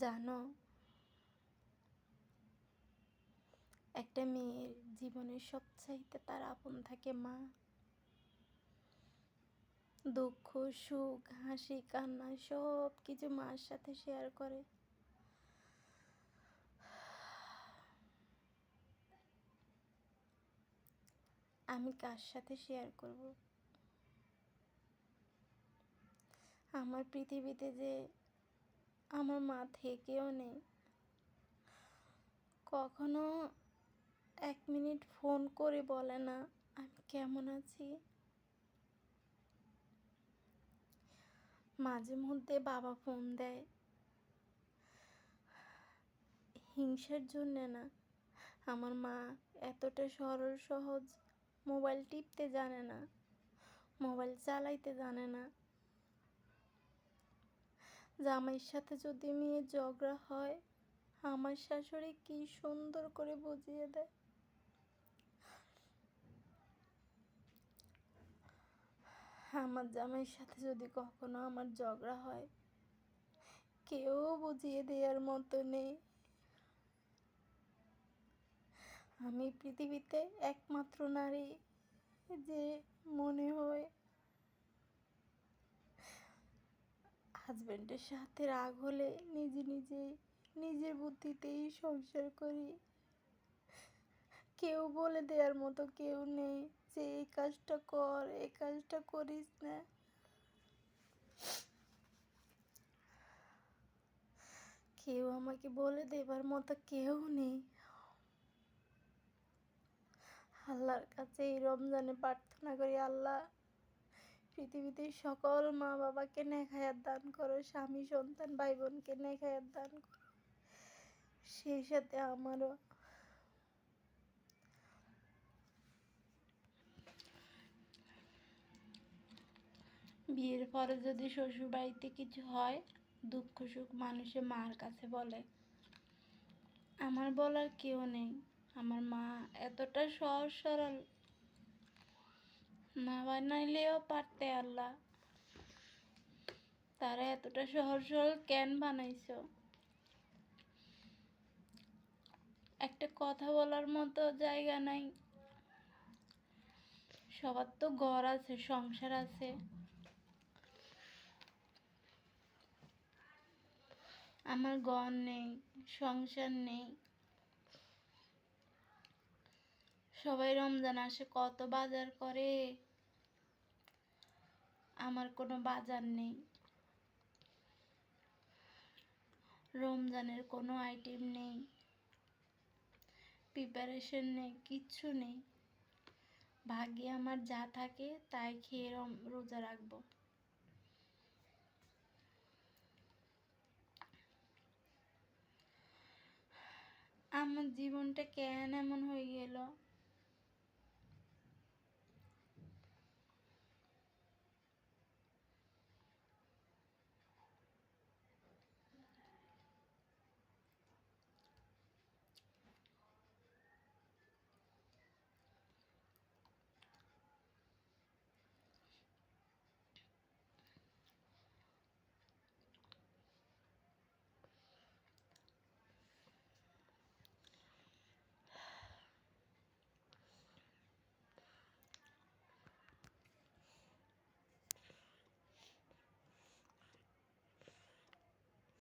জানো, একটা মেয়ের জীবনের সবচাইতে তার আপন থাকে মা। দুঃখ, সুখ, হাসি, কান্না সব কিছু মার সাথে শেয়ার করে। আমি কার সাথে শেয়ার করব? আমার পৃথিবীতে যে আমার মা থেকেও নেই, কখনো 1 মিনিট ফোন করে বলে না আমি কেমন আছি। মাঝে মধ্যে বাবা ফোন দেয়, হিংসার জন্যে না। আমার মা এতটা সরল সহজ, মোবাইল টিপতে জানে না, মোবাইল চালাইতে জানে না। জামাইয়ের সাথে যদি মেয়ের ঝগড়া হয়, আমার শাশুড়ি কি সুন্দর করে বুঝিয়ে দেয়। আমার জামাইয়ের সাথে যদি কখনো আমার ঝগড়া হয়, কেউ বুঝিয়ে দেওয়ার মতো নেই। আমি পৃথিবীতে একমাত্র নারী যে মনে হয় হাজব্যান্ডের সাথে রাগ হলে নিজের বুদ্ধিতেই সংসার করি। কেউ বলে দেওয়ার মতো কেউ নেই যে এই কাজটা কর, এই কাজটা করিস না। কেউ আমাকে বলে দেবার মতো কেউ নেই। আল্লাহর কাছে এই রমজানে প্রার্থনা করি, আল্লাহ পৃথিবীতে সকল মা বাবাকে নেক হায়াত দান করো, স্বামী সন্তান ভাই বোনকে নেক হায়াত দান করো, সেই সাথে আমারও। বিয়ের পরে যদি শ্বশুর বাড়িতে কিছু হয়, দুঃখ সুখ মানুষে মার কাছে বলে। আমার বলার কেউ নেই। আমার মা এতটা সহজ সরল, না বানাইলেও পারতে আল্লাহ। তারা এতটা সহজ সরল কেন বানাইছো? একটা কথা বলার মতো জায়গা নাই। সবার তো ঘর আছে, সংসার আছে। আমার ঘর নেই, সংসার নেই। সবাই রমজান আসে কত বাজার করে, আমার কোনো বাজার নেই। রমজানের কোনো আইটেম নেই, প্রিপারেশন নেই, কিচ্ছু নেই। ভাগ্যে আমার যা থাকে তাই খেয়ে রোজা রাখবো। আমার জীবনটা কেন এমন হয়ে গেল?